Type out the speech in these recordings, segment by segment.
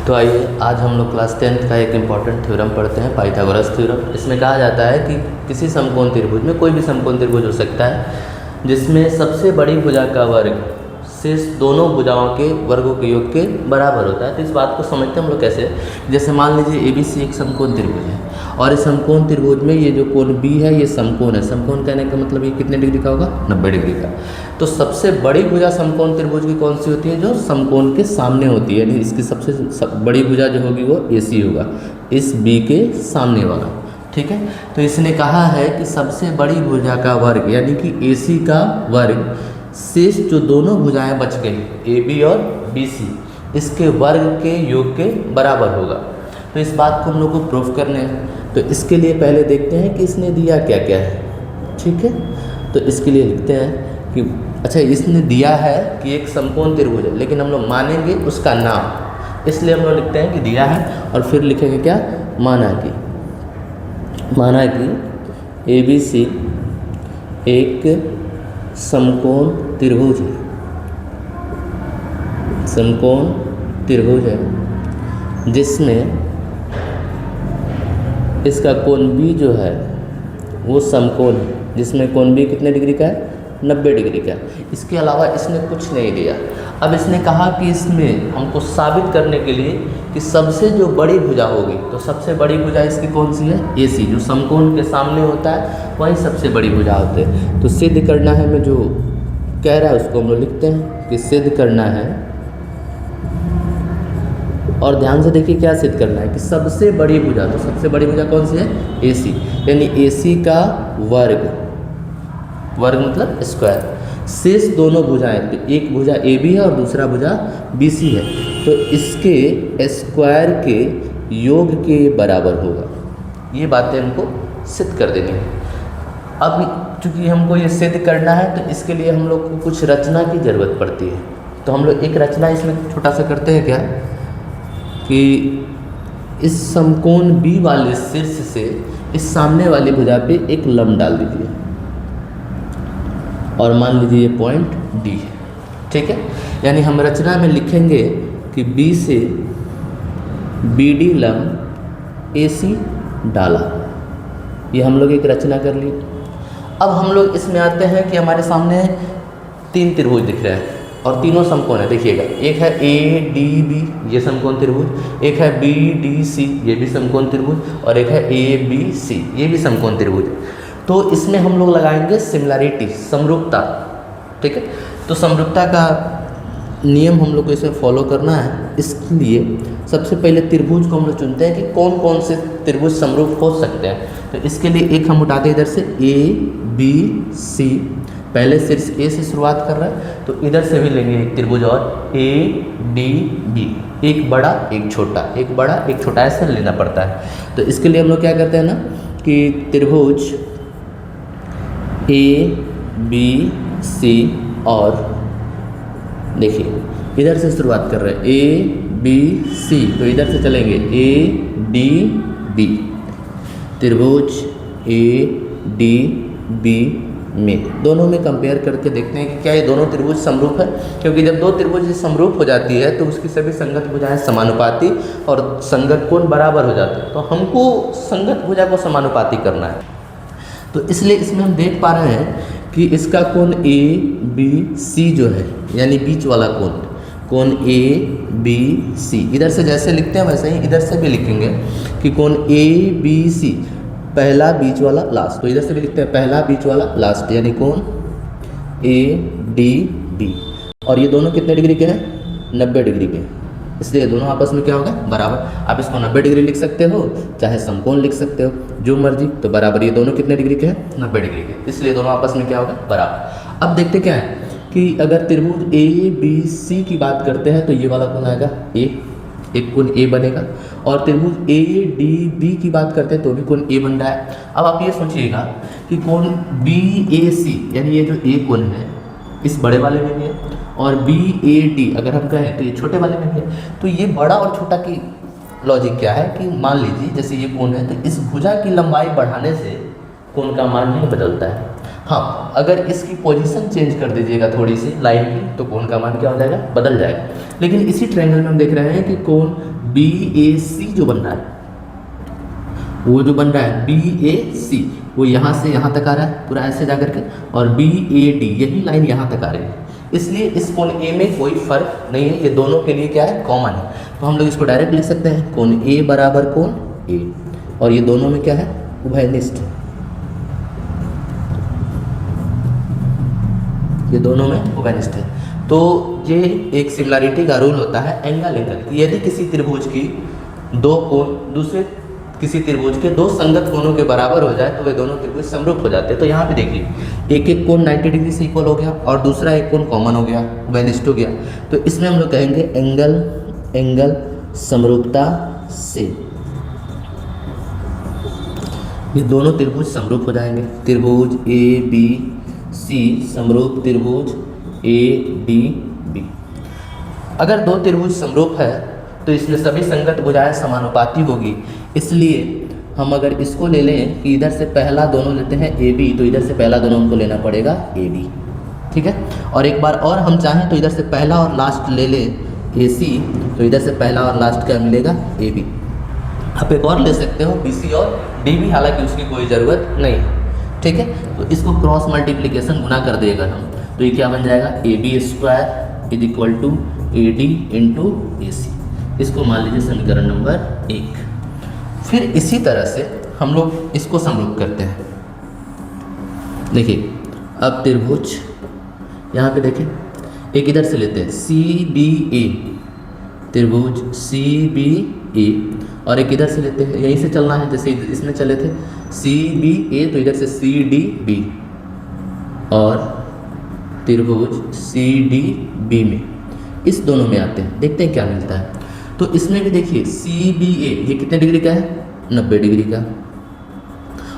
तो आइए आज हम लोग क्लास 10th का एक इम्पॉर्टेंट थ्योरम पढ़ते हैं, पाइथागोरस थ्योरम। इसमें कहा जाता है कि किसी समकोण त्रिभुज में, कोई भी समकोण त्रिभुज हो सकता है जिसमें सबसे बड़ी भुजा का वर्ग शेष दोनों भुजाओं के वर्गों के योग के बराबर होता है। तो इस बात को समझते हैं हम लोग कैसे। जैसे मान लीजिए ABC एक समकोण त्रिभुज है और इस समकोण त्रिभुज में ये जो कोण B है ये समकोण है। समकोण कहने का मतलब ये कितने डिग्री का होगा? 90 डिग्री का। तो सबसे बड़ी भुजा समकोण त्रिभुज की कौन सी होती है? जो समकोण के सामने होती है, यानी इसकी सबसे बड़ी भुजा जो होगी वो AC होगा, इस B के सामने वाला। ठीक है, तो इसने कहा है कि सबसे बड़ी भुजा का वर्ग यानी कि AC का वर्ग शेष जो दोनों भुजाएं बच गई AB और BC, इसके वर्ग के योग के बराबर होगा। तो इस बात को हम लोग को प्रूफ करने हैं। तो इसके लिए पहले देखते हैं कि इसने दिया क्या क्या है। ठीक है, तो इसके लिए लिखते हैं कि अच्छा, इसने दिया है कि एक समकोण त्रिभुज है, लेकिन हम लोग मानेंगे उसका नाम, इसलिए हम लोग लिखते हैं कि दिया है और फिर लिखेंगे क्या? माना कि ABC एक समकोण त्रिभुज है, समकोण त्रिभुज है जिसमें इसका कोण B जो है वो समकोण है, जिसमें कोण B कितने डिग्री का है? 90 डिग्री का। इसके अलावा इसने कुछ नहीं दिया। अब इसने कहा कि इसमें हमको साबित करने के लिए कि सबसे जो बड़ी भुजा होगी, तो सबसे बड़ी भुजा इसकी कौन सी है? AC, जो समकोण के सामने होता है वही सबसे बड़ी भुजा होती है। तो सिद्ध करना है, मैं जो कह रहा है उसको हम लोग लिखते हैं कि सिद्ध करना है। और ध्यान से देखिए क्या सिद्ध करना है कि सबसे बड़ी भुजा, तो सबसे बड़ी भुजा कौन सी है? AC, यानी AC का वर्ग, वर्ग मतलब स्क्वायर, शेष दोनों भुजाएं, तो एक भुजा AB है और दूसरा भुजा BC है, तो इसके स्क्वायर के योग के बराबर होगा। ये बातें हमको सिद्ध कर देनी है। अब चूंकि हमको ये सिद्ध करना है तो इसके लिए हम लोग को कुछ रचना की ज़रूरत पड़ती है। तो हम लोग एक रचना इसमें छोटा सा करते हैं क्या कि इस समकोण B वाले शीर्ष से इस सामने वाली भुजा पे एक लंब डाल दीजिए और मान लीजिए ये पॉइंट D है। ठीक है, यानी हम रचना में लिखेंगे कि B से BD लंब AC डाला। ये हम लोग एक रचना कर ली। अब हम लोग इसमें आते हैं कि हमारे सामने 3 त्रिभुज दिख रहे हैं और तीनों समकोण है। देखिएगा, एक है ADB ये समकोण त्रिभुज, एक है BDC ये भी समकोण त्रिभुज, और एक है ABC ये भी समकोण त्रिभुज। तो इसमें हम लोग लगाएंगे सिमिलैरिटी, समरूपता। ठीक है, तो समरूपता का नियम हम लोग को इसमें फॉलो करना है। इसके लिए सबसे पहले त्रिभुज को हम लोग चुनते हैं कि कौन कौन से त्रिभुज समरूप हो सकते हैं। तो इसके लिए एक हम उठाते हैं इधर से ABC, पहले शीर्ष A से शुरुआत कर रहा है तो इधर से भी लेंगे एक त्रिभुज और ADB, एक बड़ा एक छोटा, एक बड़ा एक छोटा, ऐसा लेना पड़ता है। तो इसके लिए हम लोग क्या करते हैं ना कि त्रिभुज ABC और देखिए इधर से शुरुआत कर रहे हैं ABC, तो इधर से चलेंगे ADB, त्रिभुज ADB में दोनों में कंपेयर करके देखते हैं कि क्या ये दोनों त्रिभुज समरूप है। क्योंकि जब दो त्रिभुज समरूप हो जाती है तो उसकी सभी संगत भुजाएं समानुपाती और संगत कोण बराबर हो जाते हैं। तो हमको संगत भुजा को समानुपाती करना है। तो इसलिए इसमें हम देख पा रहे हैं कि इसका कोण ABC जो है, यानी बीच वाला कोण ABC, इधर से जैसे लिखते हैं वैसे ही इधर से भी लिखेंगे कि कोण ABC पहला बीच वाला लास्ट, तो इधर से भी लिखते हैं पहला बीच वाला लास्ट, यानी कोण ADB। और ये दोनों कितने डिग्री के हैं? 90 डिग्री के, इसलिए दोनों आपस में क्या होगा? बराबर। आप इसको 90 डिग्री लिख सकते हो, चाहे समकोण लिख सकते हो, जो मर्जी। तो बराबर ये दोनों कितने डिग्री के हैं? 90 डिग्री के, इसलिए दोनों आपस में क्या होगा? बराबर। अब देखते क्या है कि अगर त्रिभुज ABC की बात करते हैं तो ये वाला कोण आएगा A, एक कोण A बनेगा, और त्रिभुज ADB की बात करते हैं तो भी कोण A बन रहा है। अब आप ये सोचिएगा कि कोण BAC, यानी ये जो A कोण है इस बड़े वाले में भी है, और BAD अगर हम कहें तो ये छोटे वाले में भी है। तो ये बड़ा और छोटा की लॉजिक क्या है कि मान लीजिए जैसे ये कोण है तो इस भुजा की लंबाई बढ़ाने से कोण का मान नहीं बदलता है। हाँ, अगर इसकी पोजीशन चेंज कर दीजिएगा थोड़ी सी लाइन की तो कोण का मान क्या हो जाएगा? बदल जाएगा। लेकिन इसी ट्रायंगल में हम देख रहे हैं कि कोण बी ए सी जो बन रहा है, वो जो बन रहा है बी ए सी, वो यहाँ से यहाँ तक आ रहा है पूरा ऐसे जा करके, और बी ए डी यही लाइन यहाँ तक आ रही है। इसलिए इस कोण ए में कोई फर्क नहीं है, ये दोनों के लिए क्या है, कॉमन है। तो हम लोग इसको डायरेक्ट लिख सकते हैं कोण ए बराबर कोण ए, और ये दोनों में क्या है, उभयनिष्ठ है, ये दोनों में उभयनिष्ठ है। तो ये एक सिमिलरिटी का रूल होता है एंगल एंगल। यदि किसी त्रिभुज की दो कोण दूसरे किसी त्रिभुज के दो संगत कोणों के बराबर हो जाए तो वे दोनों त्रिभुज समरूप हो जाते हैं। तो यहाँ पे देखिए एक एक कोण 90 डिग्री से इक्वल हो गया और दूसरा एक कोण कॉमन हो गया, उभयनिष्ठ हो गया। तो इसमें हम लोग कहेंगे एंगल एंगल समरूपता से ये दोनों त्रिभुज समरूप हो जाएंगे। त्रिभुज ए बी सी समरूप त्रिभुज ए डी बी। अगर दो त्रिभुज समरूप है तो इसमें सभी संगत भुजाएं समानुपाती होगी। इसलिए हम अगर इसको ले लें कि इधर से पहला दोनों लेते हैं ए बी, तो इधर से पहला दोनों हमको लेना पड़ेगा ए डी, ठीक है। और एक बार और हम चाहें तो इधर से पहला और लास्ट ले लें ए सी, तो इधर से पहला और लास्ट क्या मिलेगा, ए बी। आप एक और ले सकते हो बी सी और डी बी, हालांकि उसकी कोई ज़रूरत नहीं है, ठीक है। तो इसको क्रॉस मल्टीप्लिकेशन गुना कर देगा हम, तो ये क्या बन जाएगा, A B square is equal to A D into A C. इसको मान लीजिए समीकरण नंबर 1। फिर इसी तरह से हम लोग इसको समरूप करते हैं। देखिए अब त्रिभुज यहाँ पे देखें, एक इधर से लेते हैं सी बी ए, त्रिभुज सी बी ए, और एक इधर से लेते हैं, यहीं से चलना है जैसे इसमें चले थे सी बी ए, तो इधर से सी डी बी, और त्रिभुज सी डी बी में इस दोनों में आते हैं, देखते हैं क्या मिलता है। तो इसमें भी देखिए सी बी ए ये कितने डिग्री का है, 90 डिग्री का,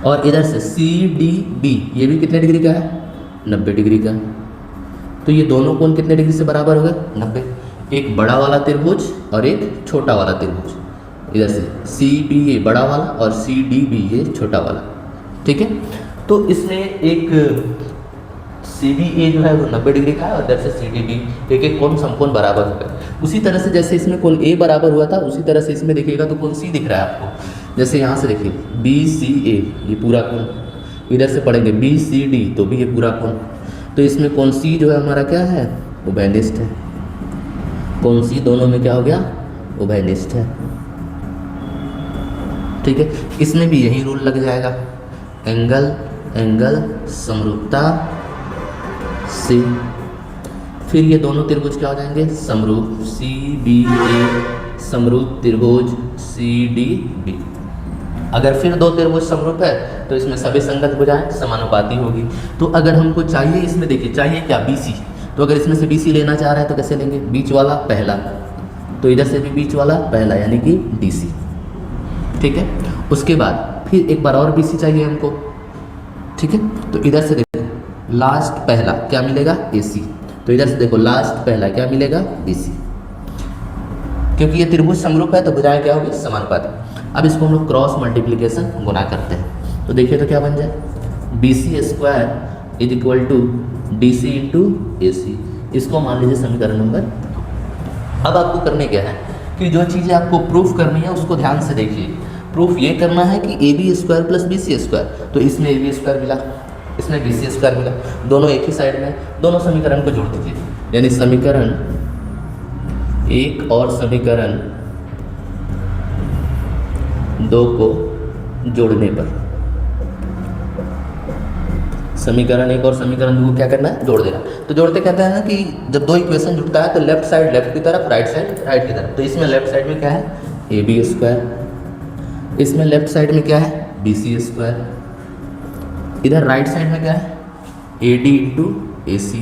और इधर से सी डी बी ये भी कितने डिग्री का है, 90 डिग्री का। तो ये दोनों कोण कितने डिग्री से बराबर हो गए, 90। एक बड़ा वाला त्रिभुज और एक छोटा वाला त्रिभुज, इधर से सी बी ए बड़ा वाला और सी डी बी ये छोटा वाला, ठीक है। तो इसमें एक सी बी ए जो है वो 90 डिग्री का है और इधर से सी डी बी, एक एक कोण समकोण बराबर हो गए। उसी तरह से जैसे इसमें कोण ए बराबर हुआ था, उसी तरह से इसमें देखिएगा तो कोण सी दिख रहा है आपको। जैसे यहाँ से देखिए बी सी ए ये पूरा कोण, इधर से पढ़ेंगे बी सी डी तो भी ये पूरा कोण। तो इसमें कोण सी जो है हमारा क्या है, उभयनिष्ठ है। कोण सी दोनों में क्या हो गया, उभयनिष्ठ है, ठीक है। इसमें भी यही रूल लग जाएगा, एंगल एंगल समरूपता से। फिर ये दोनों त्रिभुज क्या हो जाएंगे, समरूप सी बी ए समरूप त्रिभुज सी डी बी। अगर फिर दो त्रिभुज समरूप है तो इसमें सभी संगत भुजाएं समानुपाती होगी। तो अगर हमको चाहिए, इसमें देखिए चाहिए क्या, बी सी, तो अगर इसमें से बी सी लेना चाह रहे हैं तो कैसे लेंगे, बीच वाला पहला, तो इधर से भी बीच वाला पहला यानी कि डी सी, ठीक है। उसके बाद फिर एक बार और बी सी चाहिए हमको, ठीक है। तो इधर से देखो लास्ट पहला क्या मिलेगा, ए सी, तो इधर से देखो लास्ट पहला क्या मिलेगा, बी सी। क्योंकि ये त्रिभुज समरूप है तो भुजाएं क्या होगी, समानुपाती। अब इसको हम लोग क्रॉस मल्टीप्लिकेशन गुना करते हैं, तो देखिए तो क्या बन जाए, B C square is equal to D C into A C. इसको मान लीजिए समीकरण नंबर 2। अब आपको करने क्या है कि जो चीज़ें आपको प्रूफ करनी है उसको ध्यान से देखिए। प्रूफ ये करना है कि A B square plus B C square, तो इसमें ए बी स्क्वायर मिला, इसमें बी सी स्क्वायर मिला, दोनों एक ही साइड में, दोनों समीकरण को जोड़ दीजिए। यानी समीकरण 1 और समीकरण 2 को जोड़ने पर, समीकरण 1 और समीकरण 2 को क्या करना है, जोड़ देना। तो जोड़ते कहते हैं ना कि जब दो इक्वेशन जुड़ता है तो लेफ्ट साइड लेफ्ट की तरफ, राइट साइड राइट की तरफ। तो इसमें लेफ्ट साइड में क्या है, ए बी स्क्वायर, इसमें लेफ्ट साइड में क्या है, बी सी स्क्वायर, इधर राइट साइड में क्या है, A D into A C,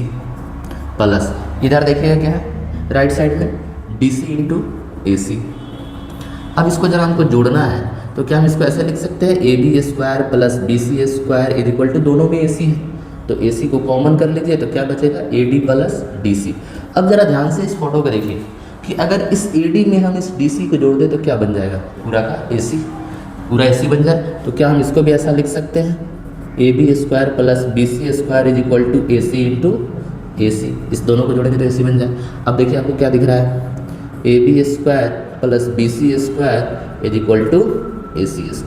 plus इधर देखिएगा क्या है राइट साइड में, D C into A C. अब इसको जरा हमको जोड़ना है तो क्या हम इसको ऐसे लिख सकते हैं, A B square plus B C square is equal to, दोनों में ए सी है तो ए सी को कॉमन कर लीजिए तो क्या बचेगा, A D plus D C. अब ज़रा ध्यान से इस फोटो को देखिए कि अगर इस ए डी में हम इस डी सी को जोड़ दें तो क्या बन जाएगा, पूरा का ए सी, पूरा ए सी बन जाए। तो क्या हम इसको भी ऐसा लिख सकते हैं, A B square plus B C square is equal to A C into A C. इस दोनों को जोड़ेंगे तो ए सी बन जाए। अब देखिए आपको क्या दिख रहा है, A B square plus BC² is equal to AC²।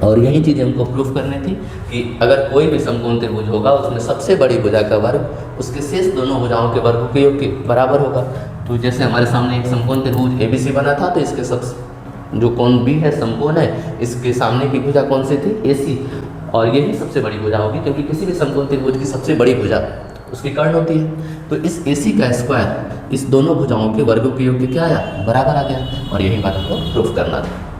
और यही चीज़ हमको प्रूफ करनी थी कि अगर कोई भी समकोण त्रिभुज होगा उसमें सबसे बड़ी भुजा का वर्ग उसके शेष दोनों भुजाओं के वर्गों के योग के बराबर होगा। तो जैसे हमारे सामने एक समकोण त्रिभुज ABC बना था, तो इसके सब जो कोण B है समकोण है, इसके सामने की भुजा कौन सी थी? AC। और यही सबसे बड़ी भुजा होगी, क्योंकि किसी भी समकोण त्रिभुज की सबसे बड़ी भुजा उसकी कर्ण होती है। तो इस AC का स्क्वायर इस दोनों भुजाओं के वर्गों के योग के क्या आया? बराबर आ गया। और यही बात हमको प्रूफ करना था।